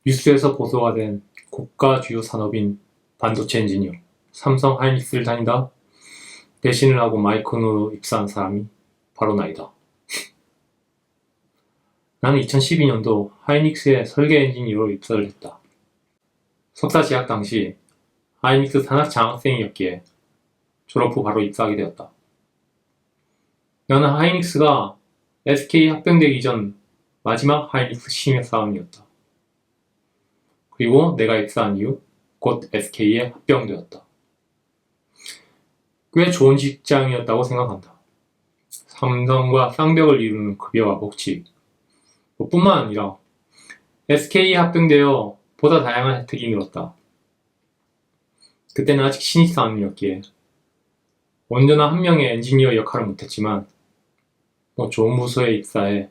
뉴스에서 보도가 된 고가 주요 산업인 반도체 엔지니어 삼성 하이닉스를 다니다 대신을 하고 마이크론으로 입사한 사람이 바로 나이다. 나는 2012년도 하이닉스의 설계 엔지니어로 입사를 했다. 석사 재학 당시 하이닉스 산학 장학생이었기에 졸업 후 바로 입사하게 되었다. 나는 하이닉스가 SK 합병되기 전 마지막 하이닉스 신입 사원이었다. 그리고 내가 입사한 이후 곧 SK에 합병되었다. 꽤 좋은 직장이었다고 생각한다. 삼성과 쌍벽을 이루는 급여와 복지, 뿐만 아니라 SK에 합병되어 보다 다양한 혜택이 늘었다. 그때는 아직 신입사원이었기에 언제나 한 명의 엔지니어 역할을 못했지만 좋은 부서에 입사해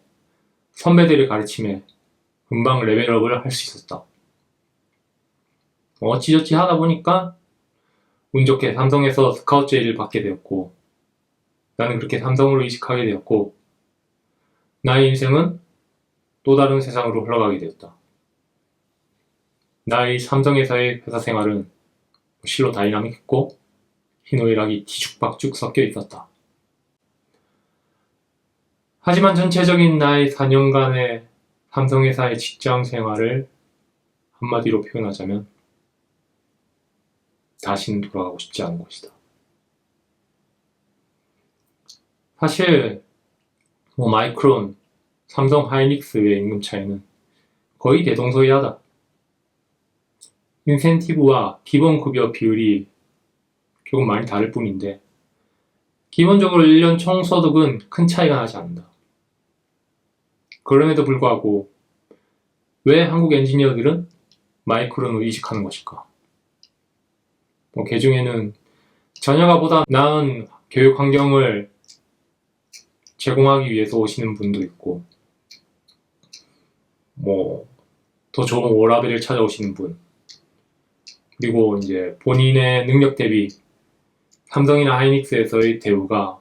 선배들을 가르침에 금방 레벨업을 할 수 있었다. 어찌저찌 하다 보니까 운 좋게 삼성에서 스카우트 제의를 받게 되었고 나는 그렇게 삼성으로 이직하게 되었고 나의 인생은 또 다른 세상으로 흘러가게 되었다. 나의 삼성에서의 회사 생활은 실로 다이나믹했고 희노애락이 뒤죽박죽 섞여 있었다. 하지만 전체적인 나의 4년간의 삼성회사의 직장 생활을 한마디로 표현하자면 다시는 돌아가고 싶지 않은 것이다. 사실 마이크론, 삼성 하이닉스의 임금 차이는 거의 대동소이하다. 인센티브와 기본 급여 비율이 조금 많이 다를 뿐인데 기본적으로 1년 총소득은 큰 차이가 나지 않는다. 그럼에도 불구하고 왜 한국 엔지니어들은 마이크론으로 이직하는 것일까? 그 중에는 자녀가 보다 나은 교육 환경을 제공하기 위해서 오시는 분도 있고 더 좋은 워라밸을 찾아오시는 분, 그리고 이제 본인의 능력 대비 삼성이나 하이닉스에서의 대우가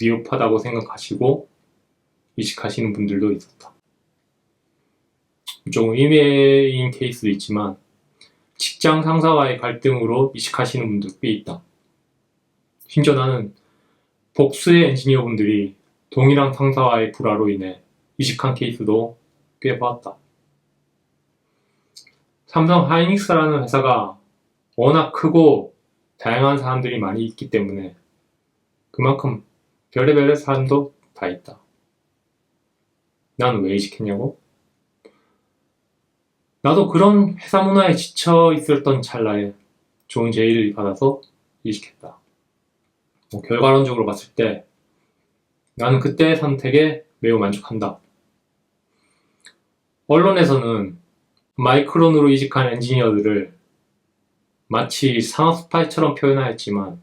미흡하다고 생각하시고 이직하시는 분들도 있었다. 조금 의외인 케이스도 있지만 직장 상사와의 갈등으로 이직하시는 분도 꽤 있다. 심지어 나는 복수의 엔지니어 분들이 동일한 상사와의 불화로 인해 이직한 케이스도 꽤 봤다. 삼성 하이닉스라는 회사가 워낙 크고 다양한 사람들이 많이 있기 때문에 그만큼 별의별 사람도 다 있다. 난 왜 이직했냐고? 나도 그런 회사 문화에 지쳐 있었던 찰나에 좋은 제의를 받아서 이직했다. 결과론적으로 봤을 때 나는 그때의 선택에 매우 만족한다. 언론에서는 마이크론으로 이직한 엔지니어들을 마치 산업 스파이처럼 표현하였지만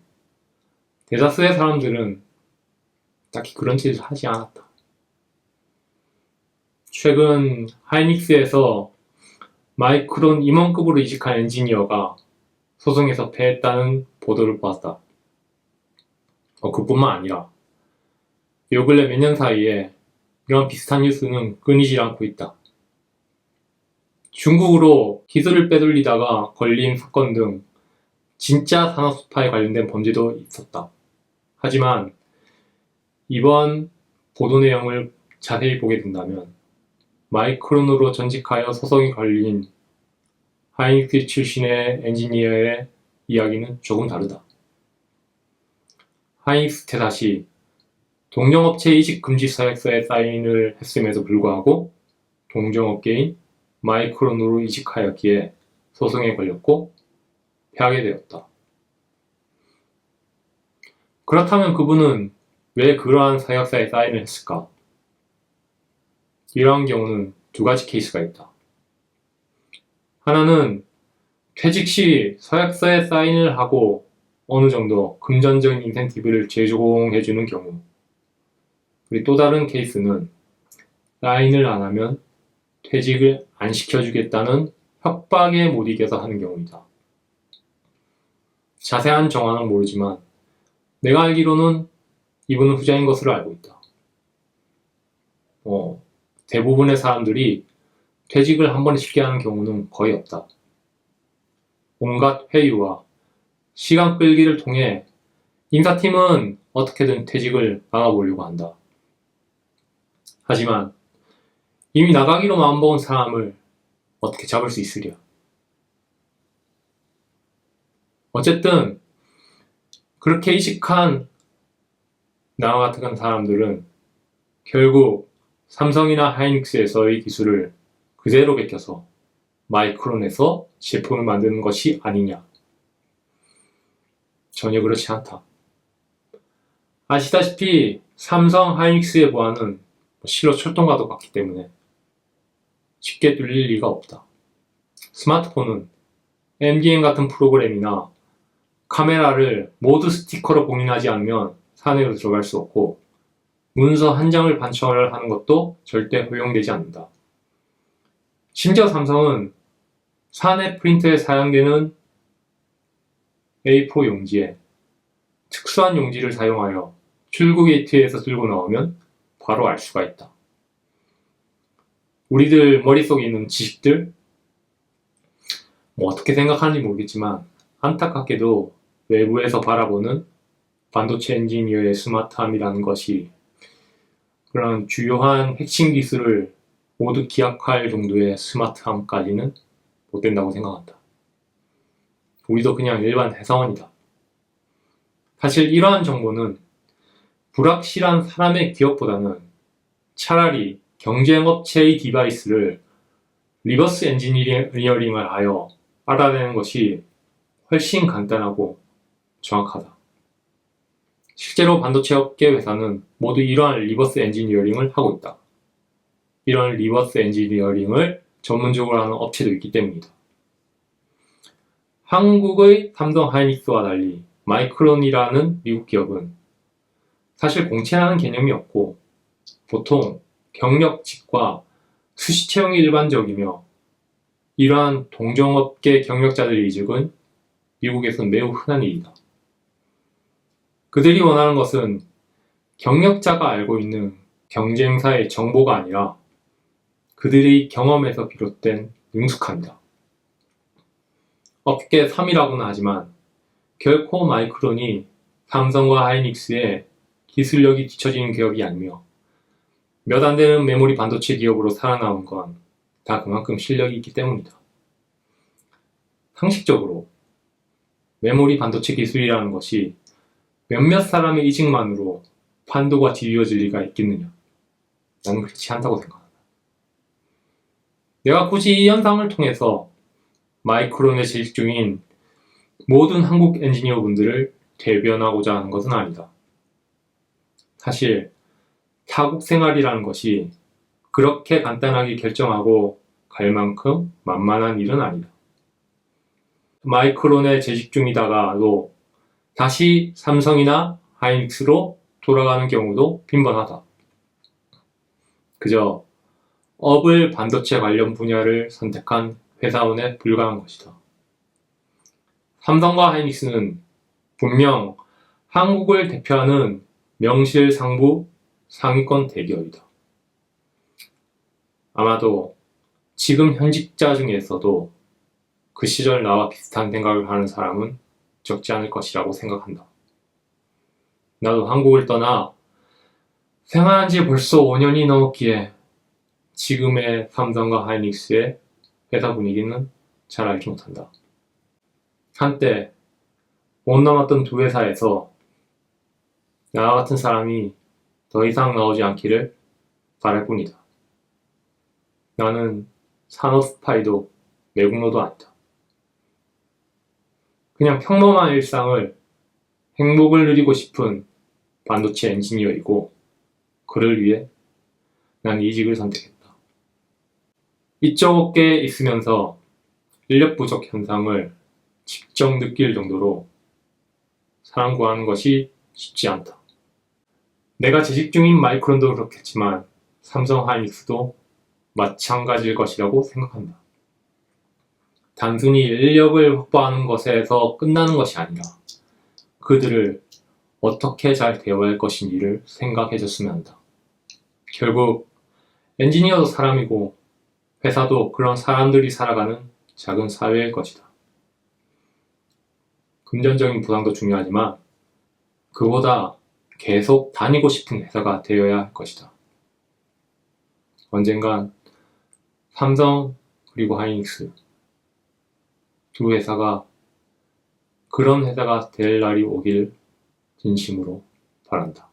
대다수의 사람들은 딱히 그런 짓을 하지 않았다. 최근 하이닉스에서 마이크론 임원급으로 이직한 엔지니어가 소송에서 패했다는 보도를 보았다. 그뿐만 아니라 요 근래 몇 년 사이에 이런 비슷한 뉴스는 끊이질 않고 있다. 중국으로 기술을 빼돌리다가 걸린 사건 등 진짜 산업 스파에 관련된 범죄도 있었다. 하지만 이번 보도 내용을 자세히 보게 된다면 마이크론으로 전직하여 소송이 걸린 하이닉스 출신의 엔지니어의 이야기는 조금 다르다. 하이닉스 퇴사 시 동종업체 이직 금지 서약서에 사인을 했음에도 불구하고 동종업계인 마이크론으로 이직하였기에 소송에 걸렸고 패하게 되었다. 그렇다면 그분은 왜 그러한 서약서에 사인을 했을까? 이러한 경우는 두 가지 케이스가 있다. 하나는 퇴직 시 서약서에 사인을 하고 어느 정도 금전적인 인센티브를 제공해주는 경우, 그리고 또 다른 케이스는 사인을 안 하면 퇴직을 안 시켜주겠다는 협박에 못 이겨서 하는 경우이다. 자세한 정황은 모르지만 내가 알기로는 이분은 후자인 것으로 알고 있다. 대부분의 사람들이 퇴직을 한 번에 쉽게 하는 경우는 거의 없다. 온갖 회유와 시간 끌기를 통해 인사팀은 어떻게든 퇴직을 막아보려고 한다. 하지만 이미 나가기로 마음먹은 사람을 어떻게 잡을 수 있으랴. 어쨌든 그렇게 이직한 나와 같은 사람들은 결국 삼성이나 하이닉스에서의 기술을 그대로 베껴서 마이크론에서 제품을 만드는 것이 아니냐. 전혀 그렇지 않다. 아시다시피 삼성 하이닉스의 보안은 실로 철통과도 같기 때문에 쉽게 뚫릴 리가 없다. 스마트폰은 MDM 같은 프로그램이나 카메라를 모두 스티커로 봉인하지 않으면 사내로 들어갈 수 없고 문서 한 장을 반출하는 것도 절대 허용되지 않는다. 심지어 삼성은 사내 프린터에 사용되는 A4 용지에 특수한 용지를 사용하여 출구 게이트에서 들고 나오면 바로 알 수가 있다. 우리들 머릿속에 있는 지식들, 어떻게 생각하는지 모르겠지만 안타깝게도 외부에서 바라보는 반도체 엔지니어의 스마트함이라는 것이 그런 주요한 핵심 기술을 모두 기억할 정도의 스마트함까지는 못 된다고 생각한다. 우리도 그냥 일반 회사원이다. 사실 이러한 정보는 불확실한 사람의 기억보다는 차라리 경쟁업체의 디바이스를 리버스 엔지니어링을 하여 알아내는 것이 훨씬 간단하고 정확하다. 실제로 반도체 업계 회사는 모두 이러한 리버스 엔지니어링을 하고 있다. 이런 리버스 엔지니어링을 전문적으로 하는 업체도 있기 때문이다. 한국의 삼성 하이닉스와 달리 마이크론이라는 미국 기업은 사실 공채라는 개념이 없고 보통 경력직과 수시 채용이 일반적이며 이러한 동종업계 경력자들의 이직은 미국에서는 매우 흔한 일이다. 그들이 원하는 것은 경력자가 알고 있는 경쟁사의 정보가 아니라 그들의 경험에서 비롯된 능숙함이다. 업계 3위라고는 하지만 결코 마이크론이 삼성과 하이닉스의 기술력이 뒤처지는 기업이 아니며 몇 안 되는 메모리 반도체 기업으로 살아남은 건 다 그만큼 실력이 있기 때문이다. 상식적으로 메모리 반도체 기술이라는 것이 몇몇 사람의 이직만으로 판도가 뒤집어질 리가 있겠느냐? 나는 그렇지 않다고 생각한다. 내가 굳이 이 영상을 통해서 마이크론에 재직 중인 모든 한국 엔지니어분들을 대변하고자 하는 것은 아니다. 사실 타국 생활이라는 것이 그렇게 간단하게 결정하고 갈 만큼 만만한 일은 아니다. 마이크론에 재직 중이다가도 다시 삼성이나 하이닉스로 돌아가는 경우도 빈번하다. 그저 업을 반도체 관련 분야를 선택한 회사원에 불과한 것이다. 삼성과 하이닉스는 분명 한국을 대표하는 명실상부 상위권 대기업이다. 아마도 지금 현직자 중에서도 그 시절 나와 비슷한 생각을 하는 사람은 적지 않을 것이라고 생각한다. 나도 한국을 떠나 생활한 지 벌써 5년이 넘었기에 지금의 삼성과 하이닉스의 회사 분위기는 잘 알지 못한다. 한때 못 남았던 두 회사에서 나와 같은 사람이 더 이상 나오지 않기를 바랄 뿐이다. 나는 산업 스파이도 매국노도 아니다. 그냥 평범한 일상을 행복을 누리고 싶은 반도체 엔지니어이고 그를 위해 난 이직을 선택했다. 이쪽 업계에 있으면서 인력 부족 현상을 직접 느낄 정도로 사람 구하는 것이 쉽지 않다. 내가 재직 중인 마이크론도 그렇겠지만 삼성 하이닉스도 마찬가지일 것이라고 생각한다. 단순히 인력을 확보하는 것에서 끝나는 것이 아니라 그들을 어떻게 잘 대화할 것인지를 생각해 줬으면 한다. 결국 엔지니어도 사람이고 회사도 그런 사람들이 살아가는 작은 사회일 것이다. 금전적인 보상도 중요하지만 그보다 계속 다니고 싶은 회사가 되어야 할 것이다. 언젠간 삼성 그리고 하이닉스 두 회사가 그런 회사가 될 날이 오길 진심으로 바란다.